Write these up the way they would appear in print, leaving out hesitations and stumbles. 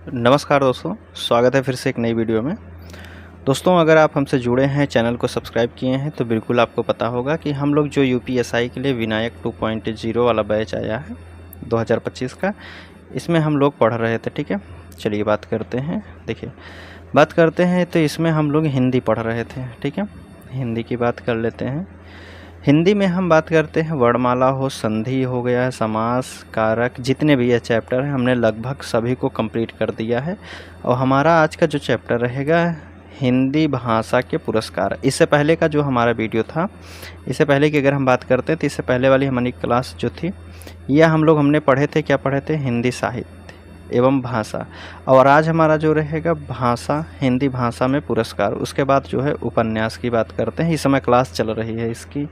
नमस्कार दोस्तों, स्वागत है फिर से एक नई वीडियो में। दोस्तों, अगर आप हमसे जुड़े हैं, चैनल को सब्सक्राइब किए हैं तो बिल्कुल आपको पता होगा कि हम लोग जो यूपीएसआई के लिए विनायक 2.0 वाला बैच आया है 2025 का, इसमें हम लोग पढ़ रहे थे। ठीक है, चलिए बात करते हैं। देखिए, बात करते हैं तो इसमें हम लोग हिंदी पढ़ रहे थे। ठीक है, हिंदी की बात कर लेते हैं। हिंदी में हम बात करते हैं वर्णमाला हो, संधि हो गया है, समास, कारक, जितने भी ये चैप्टर हैं हमने लगभग सभी को कंप्लीट कर दिया है। और हमारा आज का जो चैप्टर रहेगा हिंदी भाषा के पुरस्कार। इससे पहले का जो हमारा वीडियो था, इससे पहले की अगर हम बात करते हैं तो इससे पहले वाली हमारी क्लास जो थी, यह हमने पढ़े थे, क्या पढ़े थे? हिंदी साहित्य एवं भाषा। और आज हमारा जो रहेगा भाषा, हिंदी भाषा में पुरस्कार। उसके बाद जो है उपन्यास की बात करते हैं। इस समय क्लास चल रही है इसकी,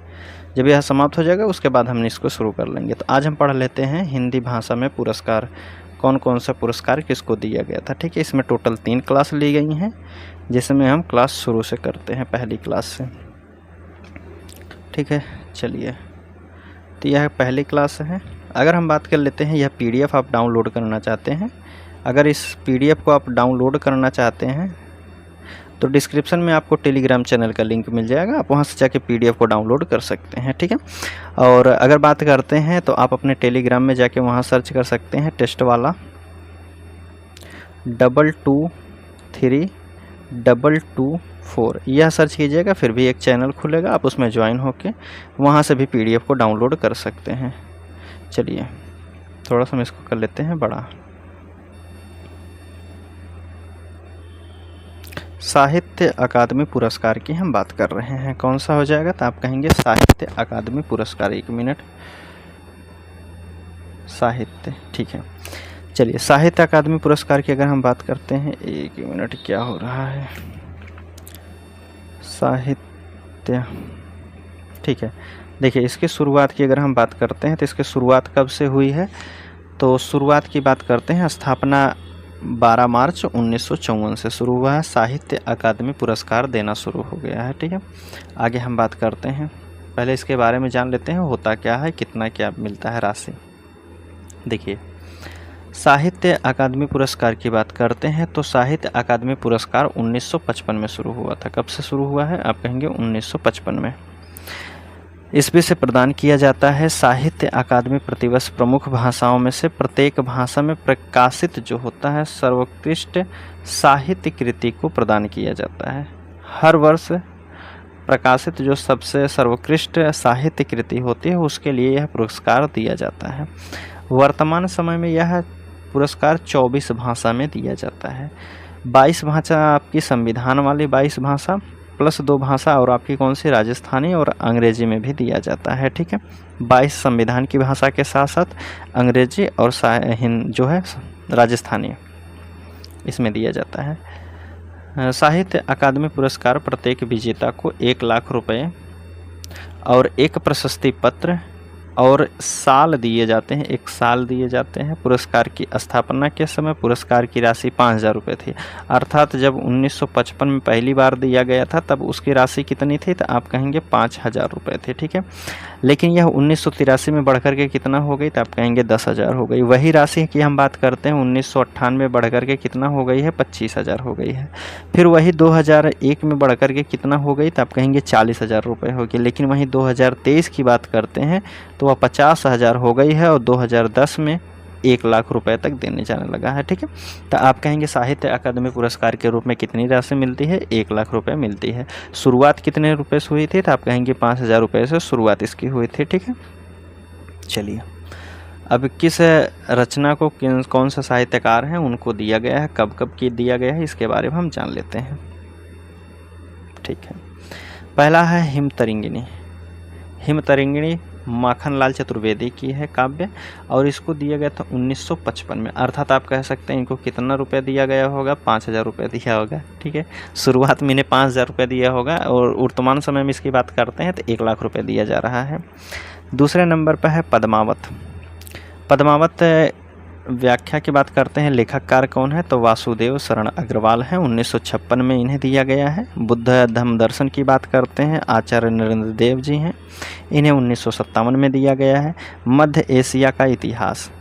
जब यह समाप्त हो जाएगा उसके बाद हम इसको शुरू कर लेंगे। तो आज हम पढ़ लेते हैं हिंदी भाषा में पुरस्कार, कौन कौन सा पुरस्कार किसको दिया गया था। ठीक है, इसमें टोटल 3 क्लास ली गई हैं, जिसमें हम क्लास शुरू से करते हैं, पहली क्लास से। ठीक है, चलिए, तो यह पहली क्लास है। अगर हम बात कर लेते हैं, यह पीडीएफ आप डाउनलोड करना चाहते हैं, अगर इस पीडीएफ को आप डाउनलोड करना चाहते हैं तो डिस्क्रिप्शन में आपको टेलीग्राम चैनल का लिंक मिल जाएगा, आप वहां से जाके पीडीएफ को डाउनलोड कर सकते हैं। ठीक है, और अगर बात करते हैं तो आप अपने टेलीग्राम में जाके वहां सर्च कर सकते हैं टेस्ट वाला 2232224, यह सर्च कीजिएगा, फिर भी एक चैनल खुलेगा, आप उसमें ज्वाइन होके वहां से भी पीडीएफ को डाउनलोड कर सकते हैं। चलिए, थोड़ा सा हम इसको कर लेते हैं बड़ा। साहित्य अकादमी पुरस्कार की हम बात कर रहे हैं, कौन सा हो जाएगा? तो आप कहेंगे साहित्य अकादमी पुरस्कार। 1 मिनट, साहित्य, ठीक है। चलिए, साहित्य अकादमी पुरस्कार की अगर हम बात करते हैं, 1 मिनट, क्या हो रहा है? साहित्य, ठीक है। देखिए, इसकी शुरुआत की अगर हम बात करते हैं तो इसकी शुरुआत कब से हुई है? तो शुरुआत की बात करते हैं, स्थापना 12 मार्च 1954 से शुरू हुआ है। साहित्य अकादमी पुरस्कार देना शुरू हो गया है। ठीक है, आगे हम बात करते हैं, पहले इसके बारे में जान लेते हैं, होता क्या है, कितना क्या मिलता है राशि। देखिए, साहित्य अकादमी पुरस्कार की बात करते हैं तो साहित्य अकादमी पुरस्कार 1955 में शुरू हुआ था। कब से शुरू हुआ है? आप कहेंगे 1955 में। ईस्वी से प्रदान किया जाता है। साहित्य अकादमी प्रतिवर्ष प्रमुख भाषाओं में से प्रत्येक भाषा में प्रकाशित जो होता है सर्वोत्कृष्ट साहित्य कृति को प्रदान किया जाता है। हर वर्ष प्रकाशित जो सबसे सर्वोत्कृष्ट साहित्य कृति होती है उसके लिए यह पुरस्कार दिया जाता है। वर्तमान समय में यह पुरस्कार 24 भाषा में दिया जाता है। 22 भाषा आपकी संविधान वाली 22 भाषा प्लस 2 भाषा, और आपकी कौन सी? राजस्थानी और अंग्रेजी में भी दिया जाता है। ठीक है, 22 संविधान की भाषा के साथ साथ अंग्रेजी और जो है राजस्थानी, इसमें दिया जाता है। साहित्य अकादमी पुरस्कार प्रत्येक विजेता को 1 लाख रुपए और 1 प्रशस्ति पत्र और साल दिए जाते हैं, 1 साल दिए जाते हैं। पुरस्कार की स्थापना के समय पुरस्कार की राशि 5000 रुपये थी, अर्थात जब 1955 में पहली बार दिया गया था तब उसकी राशि कितनी थी? तो आप कहेंगे 5000 रुपये थे। ठीक है, लेकिन यह 1983 में बढ़कर के कितना हो गई? तो आप कहेंगे 10,000 हो गई। वही राशि की हम बात करते हैं 1998 में बढ़कर के कितना हो गई है? 25,000 हो गई है। फिर वही 2001 में बढ़कर के कितना हो गई? तो आप कहेंगे 40,000 रुपये होगी। लेकिन वहीं 2023 की बात करते हैं तो वह 50,000 हो गई है, और 2010 में 1 लाख रुपए तक देने जाने लगा है। ठीक है, तो आप कहेंगे साहित्य अकादमी पुरस्कार के रूप में कितनी राशि मिलती है? 1 लाख रुपए मिलती है। शुरुआत कितने रुपए से हुई थी? तो आप कहेंगे 5,000 रुपये से शुरुआत इसकी हुई थी। ठीक है, चलिए, अब किस रचना को कौन सा साहित्यकार हैं उनको दिया गया है, कब कब की दिया गया है, इसके बारे में हम जान लेते हैं। ठीक है, पहला है हिमतरंगिणी। हिमतरंगिणी माखनलाल चतुर्वेदी की है काव्य, और इसको दिया गया था 1955 में, अर्थात आप कह सकते हैं इनको कितना रुपया दिया गया होगा? 5000 रुपये दिया होगा। ठीक है, शुरुआत में इन्हें 5000 रुपये दिया होगा, और वर्तमान समय में इसकी बात करते हैं तो 1 लाख रुपये दिया जा रहा है। दूसरे नंबर पर है पद्मावत। पद्मावत व्याख्या की बात करते हैं, लेखककार कौन है? तो वासुदेव शरण अग्रवाल हैं, 1956 में इन्हें दिया गया है। बुद्ध धम्म दर्शन की बात करते हैं, आचार्य नरेंद्र देव जी हैं, इन्हें 1957 में दिया गया है। मध्य एशिया का इतिहास,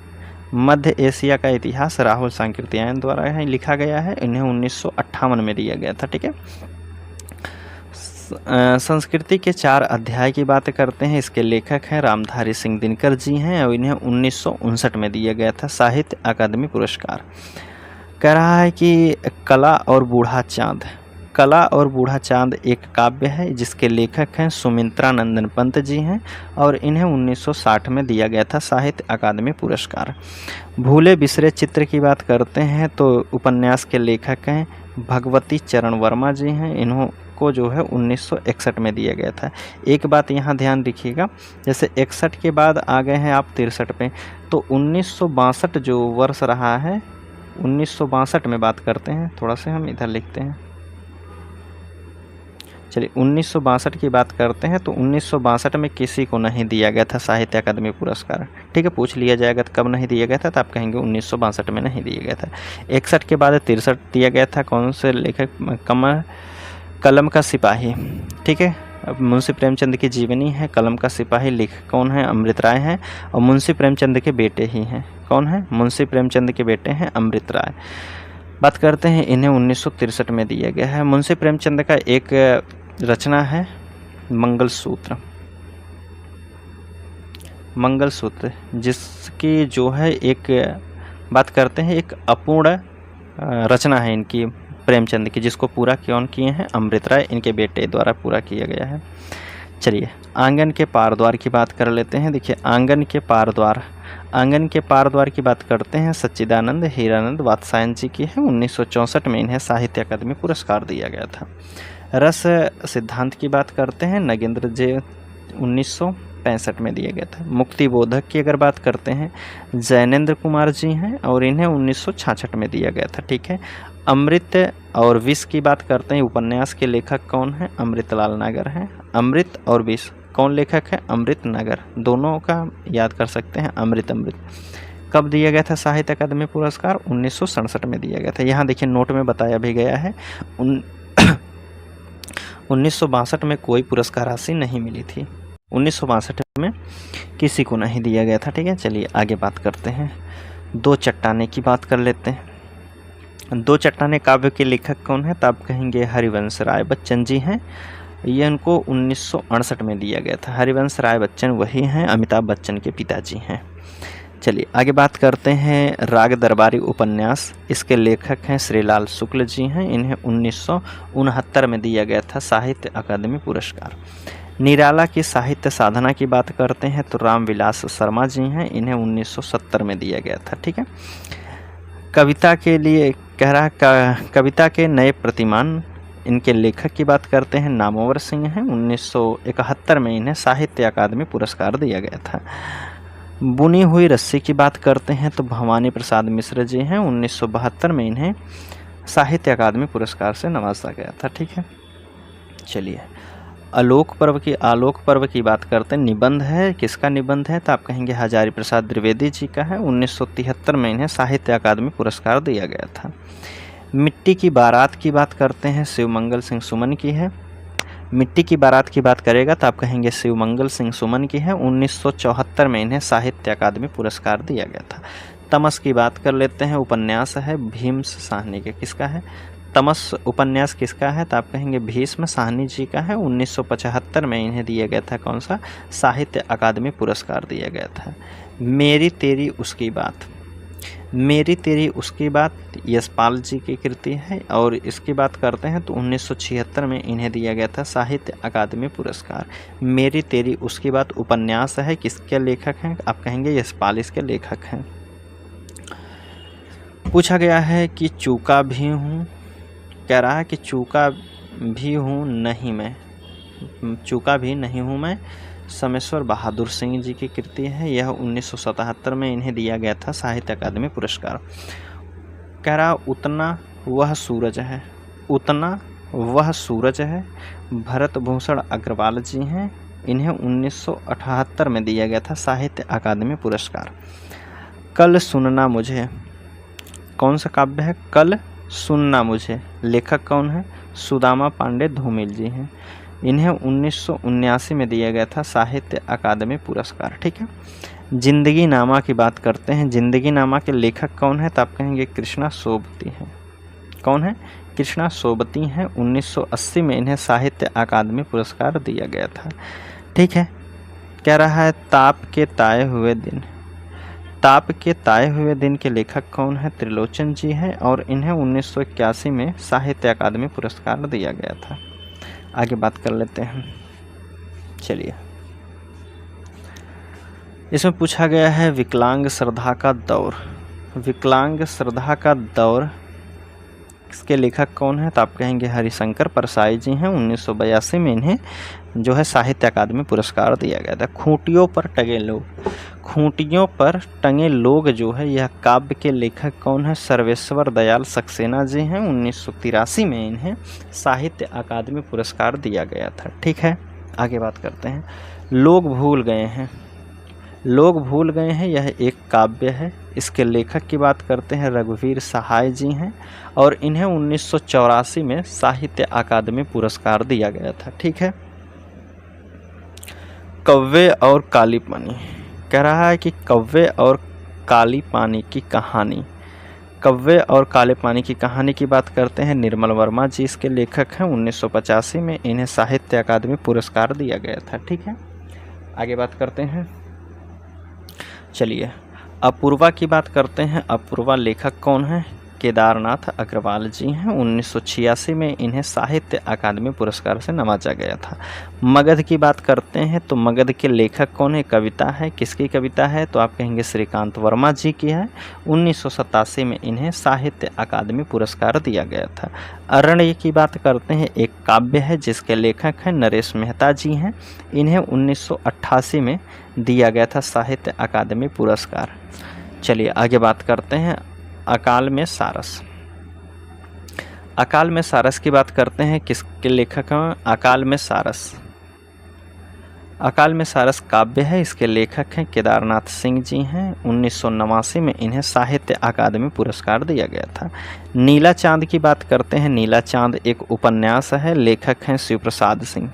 मध्य एशिया का इतिहास राहुल सांकृत्यायन द्वारा है लिखा गया है, इन्हें 1958 में दिया गया था। ठीक है। संस्कृति के 4 अध्याय की बात करते हैं, इसके लेखक हैं रामधारी सिंह दिनकर जी हैं और इन्हें 1959 में दिया गया था साहित्य अकादमी पुरस्कार। कह रहा है कि कला और बूढ़ा चांद, कला और बूढ़ा चांद एक काव्य है जिसके लेखक हैं सुमित्रा नंदन पंत जी हैं और इन्हें 1960 में दिया गया था साहित्य अकादमी पुरस्कार। भूले बिसरे चित्र की बात करते हैं तो उपन्यास के लेखक हैं भगवती चरण वर्मा जी हैं, इन्हों को जो है 1961 में दिया गया था। एक बात यहाँ ध्यान रखिएगा, जैसे 61 के बाद आ गए हैं आप 63 पे, तो 1962 जो वर्ष रहा है 1962 में बात करते हैं, थोड़ा से हम इधर लिखते हैं। चलिए 1962 की बात करते हैं तो 1962 में किसी को नहीं दिया गया था साहित्य अकादमी पुरस्कार। ठीक है, पूछ लिया जाएगा तो कब नहीं दिया गया था, तो आप कहेंगे 1962 में नहीं दिया गया था। 61 के बाद 63 दिया गया था, कौन से लेखक, कलम का सिपाही। ठीक है, अब मुंशी प्रेमचंद की जीवनी है, कलम का सिपाही लेखक कौन है, अमृत राय हैं और मुंशी प्रेमचंद के बेटे ही हैं। कौन है, मुंशी प्रेमचंद के बेटे हैं अमृत राय। बात करते हैं, इन्हें 1963 में दिया गया है। मुंशी प्रेमचंद का एक रचना है मंगलसूत्र, मंगलसूत्र जिसकी जो है एक बात करते हैं एक अपूर्ण रचना है इनकी प्रेमचंद की, जिसको पूरा कौन किए हैं, अमृत राय, इनके बेटे द्वारा पूरा किया गया है। चलिए आंगन के पार द्वार की बात कर लेते हैं। देखिए आंगन के पार द्वार, आंगन के पार द्वार की बात करते हैं सच्चिदानंद हीरानंद वात्सायन जी की है, 1964 में इन्हें साहित्य अकादमी पुरस्कार दिया गया था। रस सिद्धांत की बात करते हैं नगेंद्र जी, 1965 में दिया गया था। मुक्ति बोधक की अगर बात करते हैं जैनेन्द्र कुमार जी हैं और इन्हें 1966 में दिया गया था। ठीक है, अमृत और विष की बात करते हैं, उपन्यास के लेखक कौन हैं, अमृतलाल नागर हैं। अमृत और विष कौन लेखक है, अमृत नागर, दोनों का याद कर सकते हैं। अमृत कब दिया गया था साहित्य अकादमी पुरस्कार, 1967 में दिया गया था। यहाँ देखिए नोट में बताया भी गया है 1962 में कोई पुरस्कार राशि नहीं मिली थी, 1962 में किसी को नहीं दिया गया था। ठीक है, चलिए आगे बात करते हैं। दो चट्टाने की बात कर लेते हैं। दो चट्टाने काव्य के लेखक कौन है, तो आप कहेंगे हरिवंश राय बच्चन जी हैं, ये इनको 1968 में दिया गया था। हरिवंश राय बच्चन वही हैं, अमिताभ बच्चन के पिताजी हैं। चलिए आगे बात करते हैं राग दरबारी उपन्यास, इसके लेखक हैं श्रीलाल शुक्ल जी हैं, इन्हें 1969 में दिया गया था साहित्य अकादमी पुरस्कार। निराला की साहित्य साधना की बात करते हैं तो रामविलास शर्मा जी हैं, इन्हें 1970 में दिया गया था। ठीक है, कविता के लिए कह रहा कविता के नए प्रतिमान, इनके लेखक की बात करते हैं नामवर सिंह हैं, 1971 में इन्हें साहित्य अकादमी पुरस्कार दिया गया था। बुनी हुई रस्सी की बात करते हैं तो भवानी प्रसाद मिश्र जी हैं, 1972 में इन्हें साहित्य अकादमी पुरस्कार से नवाजा गया था। ठीक है, चलिए आलोक पर्व की बात करते हैं। निबंध है, किसका निबंध है, तो आप कहेंगे हजारी प्रसाद द्विवेदी जी का है, 1973 में इन्हें साहित्य अकादमी पुरस्कार दिया गया था। मिट्टी की बारात की बात करते हैं, शिवमंगल सिंह सुमन की है। मिट्टी की बारात की बात करेगा तो आप कहेंगे शिवमंगल सिंह सुमन की है, 1974 में इन्हें साहित्य अकादमी पुरस्कार दिया गया था। तमस की बात कर लेते हैं, उपन्यास है भीम साहनी के, किसका है, तमस उपन्यास किसका है, तो आप कहेंगे भीष्म साहनी जी का है, 1975 में इन्हें दिया गया था कौन सा, साहित्य अकादमी पुरस्कार दिया गया था। मेरी तेरी उसकी बात, मेरी तेरी उसकी बात यशपाल जी की कृति है और इसकी बात करते हैं तो 1976 में इन्हें दिया गया था साहित्य अकादमी पुरस्कार। मेरी तेरी उसकी बात उपन्यास है, किसके लेखक हैं, आप कहेंगे यशपाल इसके लेखक हैं। पूछा गया है कि चूका भी हूँ, कह रहा है कि चूका भी हूँ नहीं मैं, चूका भी नहीं हूँ मैं, समेश्वर बहादुर सिंह जी की कृति है, यह 1977 में इन्हें दिया गया था साहित्य अकादमी पुरस्कार। कह रहा उतना वह सूरज है, उतना वह सूरज है, भरत भूषण अग्रवाल जी हैं, इन्हें 1978 में दिया गया था साहित्य अकादमी पुरस्कार। कल सुनना मुझे, कौन सा काव्य है, कल सुनना मुझे, लेखक कौन है, सुदामा पांडे धूमिल जी हैं, इन्हें 1979 में दिया गया था साहित्य अकादमी पुरस्कार। ठीक है, जिंदगी नामा की बात करते हैं, जिंदगी नामा के लेखक कौन है? तो आप कहेंगे कृष्णा सोबती हैं। कौन है? कृष्णा सोबती हैं। 1980 में इन्हें साहित्य अकादमी पुरस्कार दिया गया था। ठीक है, कह रहा है ताप के ताए हुए दिन। ताप के ताए हुए दिन के लेखक कौन है? त्रिलोचन जी हैं और इन्हें 1981 में साहित्य अकादमी पुरस्कार दिया गया था। आगे बात कर लेते हैं। चलिए, इसमें पूछा गया है विकलांग श्रद्धा का दौर। विकलांग श्रद्धा का दौर इसके लेखक कौन है? तो आप कहेंगे हरिशंकर परसाई जी हैं। 1982 में इन्हें जो है साहित्य अकादमी पुरस्कार दिया गया था। खूंटियों पर टंगे लोग, खूंटियों पर टंगे लोग जो है यह काव्य के लेखक कौन है? सर्वेश्वर दयाल सक्सेना जी हैं। 1983 में इन्हें साहित्य अकादमी पुरस्कार दिया गया था। ठीक है, आगे बात करते हैं। लोग भूल गए हैं। लोग भूल गए हैं यह एक काव्य है। इसके लेखक की बात करते हैं रघुवीर सहाय जी हैं और इन्हें 1984 में साहित्य अकादमी पुरस्कार दिया गया था। ठीक है, कव्वे और काली पानी कह रहा है कि कव्वे और काली पानी की कहानी, कव्वे और काले पानी की कहानी की बात करते हैं निर्मल वर्मा जी इसके लेखक हैं। 1985 में इन्हें साहित्य अकादमी पुरस्कार दिया गया था। ठीक है, आगे बात करते हैं। चलिए, अपूर्वा की बात करते हैं। अपूर्वा लेखक कौन है? केदारनाथ अग्रवाल जी हैं। 1986 में इन्हें साहित्य अकादमी पुरस्कार से नवाजा गया था। मगध की बात करते हैं तो मगध के लेखक कौन है? कविता है। किसकी कविता है? तो आप कहेंगे श्रीकांत वर्मा जी की है। 1987 में इन्हें साहित्य अकादमी पुरस्कार दिया गया था। अरण्य की बात करते हैं, एक काव्य है जिसके लेखक हैं नरेश मेहता जी हैं। इन्हें 1988 में दिया गया था साहित्य अकादमी पुरस्कार। चलिए, आगे बात करते हैं। अकाल में सारस। अकाल में सारस की बात करते हैं, किसके लेखक हैं? अकाल में सारस। अकाल में सारस काव्य है। इसके लेखक हैं केदारनाथ सिंह जी हैं। 1989 में इन्हें साहित्य अकादमी पुरस्कार दिया गया था। नीला चांद की बात करते हैं। नीला चांद एक उपन्यास है। लेखक हैं शिव प्रसाद सिंह।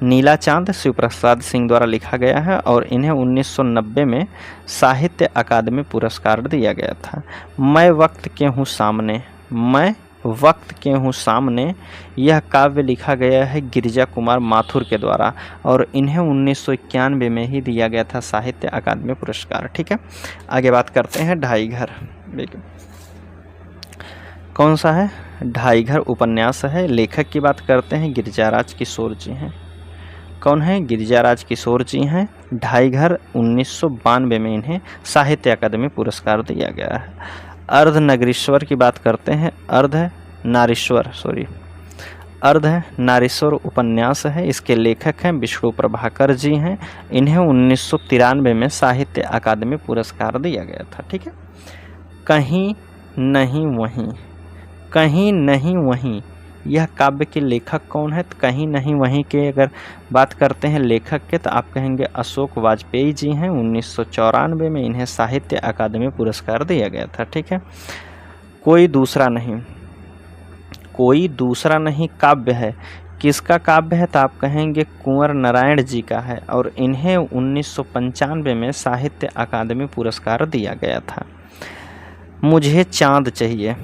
नीला चांद शिव प्रसाद सिंह द्वारा लिखा गया है और इन्हें 1990 में साहित्य अकादमी पुरस्कार दिया गया था। मैं वक्त के हूँ सामने, मैं वक्त के हूँ सामने यह काव्य लिखा गया है गिरिजा कुमार माथुर के द्वारा और इन्हें 1991 में ही दिया गया था साहित्य अकादमी पुरस्कार। ठीक है, आगे बात करते हैं। ढाई घर कौन सा है? ढाई घर उपन्यास है। लेखक की बात करते हैं गिरिजाराज किशोर जी हैं। कौन है? गिरिजाराज किशोर जी हैं। ढाई घर 1992 में इन्हें साहित्य अकादमी पुरस्कार दिया गया है। अर्ध नारीश्वर की बात करते हैं। अर्ध नारीश्वर उपन्यास है। इसके लेखक हैं विष्णु प्रभाकर जी हैं। इन्हें 1993 में साहित्य अकादमी पुरस्कार दिया गया था। ठीक है, कहीं नहीं वहीं, कहीं नहीं वहीं यह काव्य के लेखक कौन है? तो कहीं नहीं वहीं के अगर बात करते हैं लेखक के तो आप कहेंगे अशोक वाजपेयी जी हैं। 1994 में इन्हें साहित्य अकादमी पुरस्कार दिया गया था। ठीक है, कोई दूसरा नहीं, कोई दूसरा नहीं काव्य है। किसका काव्य है? तो आप कहेंगे कुंवर नारायण जी का है और इन्हें 1995 में साहित्य अकादमी पुरस्कार दिया गया था। मुझे चाँद चाहिए,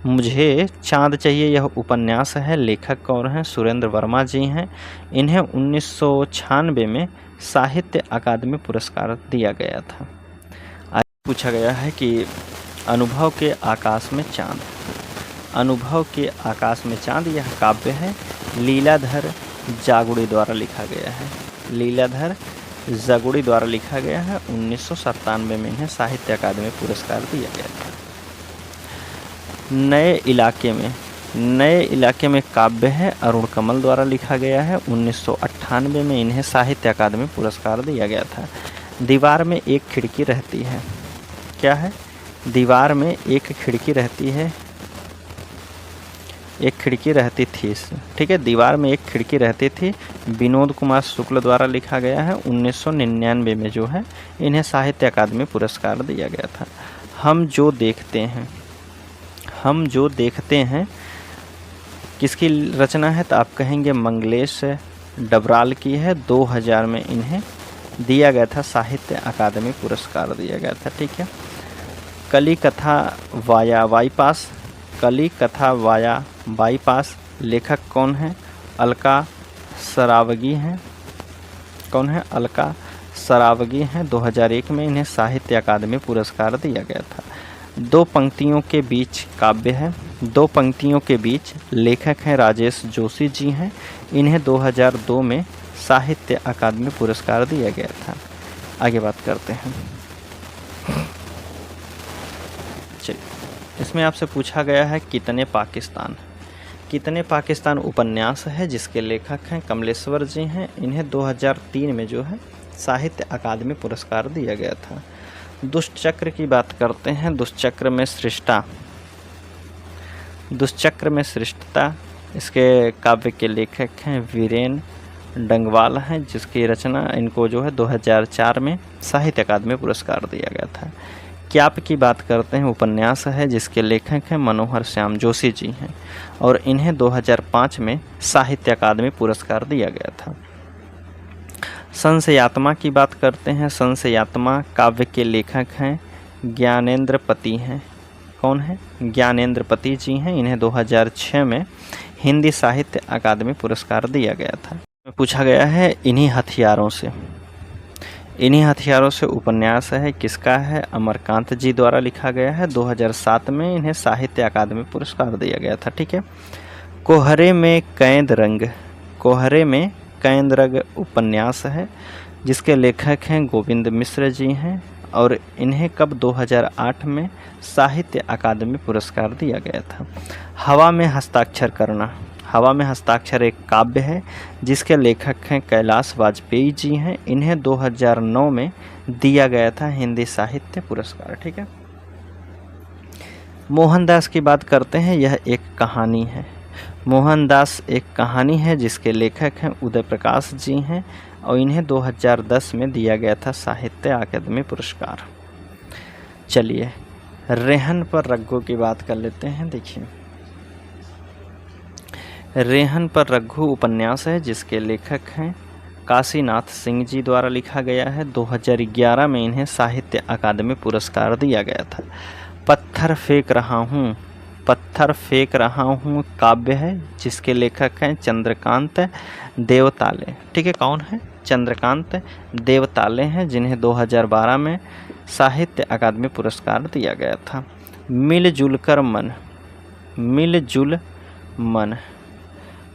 मुझे चाँद चाहिए यह उपन्यास है। लेखक कौन हैं? सुरेंद्र वर्मा जी हैं। इन्हें 1996 में साहित्य अकादमी पुरस्कार दिया गया था। आज पूछा गया है कि अनुभव के आकाश में चाँद। अनुभव के आकाश में चाँद यह काव्य है लीलाधर जागुड़ी द्वारा लिखा गया है। लीलाधर जागुड़ी द्वारा लिखा गया है। 1997 में इन्हें साहित्य अकादमी पुरस्कार दिया गया था। नए इलाके में काव्य है अरुण कमल द्वारा लिखा गया है। 1998 में इन्हें साहित्य अकादमी पुरस्कार दिया गया था। दीवार में एक खिड़की रहती है। क्या है? दीवार में एक खिड़की रहती है, एक खिड़की रहती थी। ठीक है, दीवार में एक खिड़की रहती थी। विनोद कुमार शुक्ल द्वारा लिखा गया है। 1999 में जो है इन्हें साहित्य अकादमी पुरस्कार दिया गया था। हम जो देखते हैं किसकी रचना है? तो आप कहेंगे मंगलेश डबराल की है। 2000 में इन्हें दिया गया था साहित्य अकादमी पुरस्कार दिया गया था। ठीक है। कली कथा वाया बाईपास, कली कथा वाया बाईपास लेखक कौन है? अलका सरावगी हैं। कौन है? अलका सरावगी हैं। 2001 में इन्हें साहित्य अकादमी पुरस्कार दिया गया था। दो पंक्तियों के बीच काव्य है। दो पंक्तियों के बीच लेखक हैं राजेश जोशी जी हैं। इन्हें 2002 में साहित्य अकादमी पुरस्कार दिया गया था। आगे बात करते हैं। चलिए, इसमें आपसे पूछा गया है कितने पाकिस्तान। कितने पाकिस्तान उपन्यास है जिसके लेखक हैं कमलेश्वर जी हैं। इन्हें 2003 में जो है साहित्य अकादमी पुरस्कार दिया गया था। दुष्चक्र की बात करते हैं। दुष्चक्र में सृष्टा, दुष्चक्र में सृष्टता इसके काव्य के लेखक हैं वीरेन डंगवाल हैं, जिसकी रचना इनको जो है 2004 में साहित्य अकादमी पुरस्कार दिया गया था। क्याप की बात करते हैं। उपन्यास है जिसके लेखक हैं मनोहर श्याम जोशी जी हैं और इन्हें 2005 में साहित्य अकादमी पुरस्कार दिया गया था। संशयात्मा की बात करते हैं। संशयात्मा काव्य के लेखक हैं ज्ञानेंद्र पति हैं। कौन है? ज्ञानेंद्र पति जी हैं। इन्हें 2006 में हिंदी साहित्य अकादमी पुरस्कार दिया गया था। पूछा गया है इन्हीं हथियारों से। इन्हीं हथियारों से उपन्यास है, किसका है? अमरकांत जी द्वारा लिखा गया है। 2007 में इन्हें साहित्य अकादमी पुरस्कार दिया गया था। ठीक है। कोहरे में कैद रंग, कोहरे में कैद रंग उपन्यास है जिसके लेखक हैं गोविंद मिश्र जी हैं और इन्हें कब 2008 में साहित्य अकादमी पुरस्कार दिया गया था। हवा में हस्ताक्षर करना, हवा में हस्ताक्षर एक काव्य है जिसके लेखक हैं कैलाश वाजपेयी जी हैं। इन्हें 2009 में दिया गया था हिंदी साहित्य पुरस्कार। ठीक है। मोहनदास की बात करते हैं। यह एक कहानी है। मोहनदास एक कहानी है जिसके लेखक हैं उदय प्रकाश जी हैं और इन्हें 2010 में दिया गया था साहित्य अकादमी पुरस्कार। चलिए, रेहन पर रघु की बात कर लेते हैं। देखिए, रेहन पर रघु उपन्यास है जिसके लेखक हैं काशीनाथ सिंह जी द्वारा लिखा गया है। 2011 में इन्हें साहित्य अकादमी पुरस्कार दिया गया था। पत्थर फेंक रहा हूँ, पत्थर फेंक रहा हूँ काव्य है जिसके लेखक हैं चंद्रकांत देवताले। ठीक है। कौन है? चंद्रकांत देवताले हैं, जिन्हें 2012 में साहित्य अकादमी पुरस्कार दिया गया था। मिलजुल कर मन, मिलजुल मन,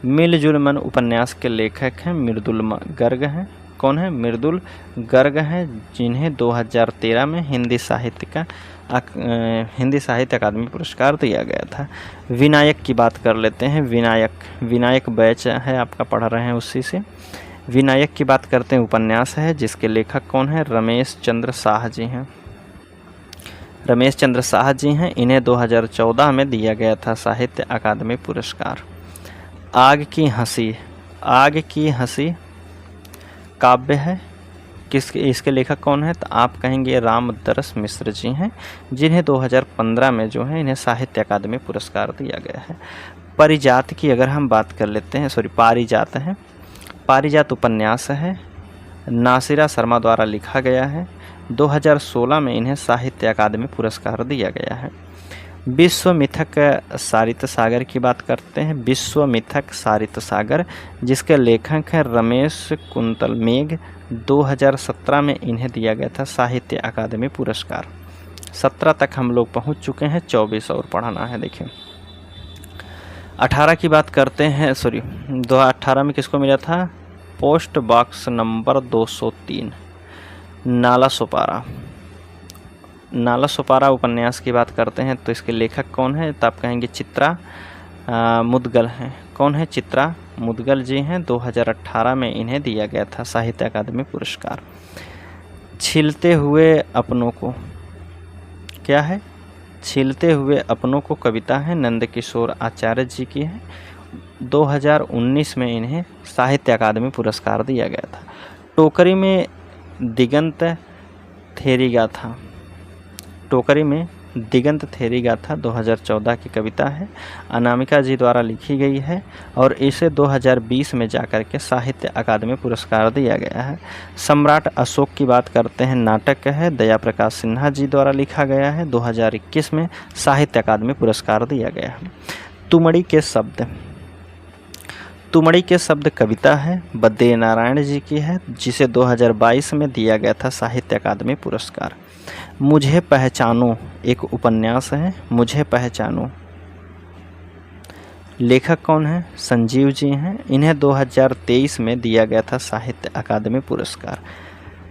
मिलजुल मन उपन्यास के लेखक हैं मृदुल गर्ग हैं। कौन है? मृदुल गर्ग हैं, जिन्हें 2013 में हिंदी साहित्य अकादमी पुरस्कार दिया गया था। विनायक की बात कर लेते हैं। विनायक बैच है आपका, पढ़ रहे हैं उसी से। विनायक की बात करते हैं। उपन्यास है जिसके लेखक कौन है? रमेश चंद्र शाह जी हैं। रमेश चंद्र शाह जी हैं। इन्हें 2014 में दिया गया था साहित्य अकादमी पुरस्कार। आग की हंसी, आग की हंसी काव्य है किसके? इसके लेखक कौन है? तो आप कहेंगे रामदरस मिश्र जी हैं, जिन्हें 2015 में जो है इन्हें साहित्य अकादमी पुरस्कार दिया गया है। पारिजात की अगर हम बात कर लेते हैं, पारिजात है। पारिजात उपन्यास है, नासिरा शर्मा द्वारा लिखा गया है। 2016 में इन्हें साहित्य अकादमी पुरस्कार दिया गया है। विश्व मिथक सारित सागर की बात करते हैं। विश्व मिथक सारित सागर जिसके लेखक हैं रमेश कुंतल मेघ। 2017 में इन्हें दिया गया था साहित्य अकादमी पुरस्कार। 17 तक हम लोग पहुंच चुके हैं, 24 और पढ़ना है। देखिए, 18 की बात करते हैं। 2018 में किसको मिला था? पोस्ट बॉक्स नंबर 203 नाला सुपारा। नाला सुपारा उपन्यास की बात करते हैं तो इसके लेखक कौन है? तो आप कहेंगे चित्रा मुदगल हैं। कौन है? चित्रा मुदगल जी हैं। 2018 में इन्हें दिया गया था साहित्य अकादमी पुरस्कार। छीलते हुए अपनों को, क्या है? छीलते हुए अपनों को कविता है, नंदकिशोर आचार्य जी की है। 2019 में इन्हें साहित्य अकादमी पुरस्कार दिया गया था। टोकरी में दिगंत थेरीगा था। टोकरी में दिगंत थेरी गाथा 2014 की कविता है, अनामिका जी द्वारा लिखी गई है और इसे 2020 में जाकर के साहित्य अकादमी पुरस्कार दिया गया है। सम्राट अशोक की बात करते हैं, नाटक है, दया प्रकाश सिन्हा जी द्वारा लिखा गया है, 2021 में साहित्य अकादमी पुरस्कार दिया गया है। तुमड़ी के शब्द, तुमड़ी के शब्द कविता है, बद्री नारायण जी की है, जिसे 2022 में दिया गया था साहित्य अकादमी पुरस्कार। मुझे पहचानो एक उपन्यास है, मुझे पहचानो, लेखक कौन है? संजीव जी हैं। इन्हें 2023 में दिया गया था साहित्य अकादमी पुरस्कार।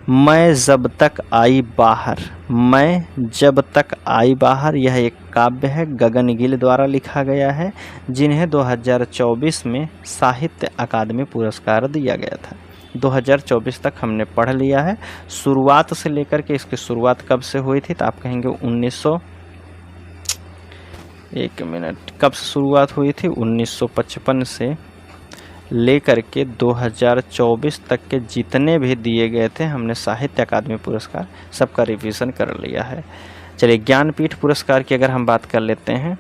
मैं जब तक आई बाहर, मैं जब तक आई बाहर, यह एक काव्य है, गगन गिल द्वारा लिखा गया है, जिन्हें 2024 में साहित्य अकादमी पुरस्कार दिया गया था। 2024 तक हमने पढ़ लिया है। शुरुआत से लेकर के, इसकी शुरुआत कब से हुई थी तो आप कहेंगे कब से शुरुआत हुई थी? 1955 से लेकर के 2024 तक के जितने भी दिए गए थे हमने साहित्य अकादमी पुरस्कार सबका रिवीजन कर लिया है। चलिए, ज्ञानपीठ पुरस्कार की अगर हम बात कर लेते हैं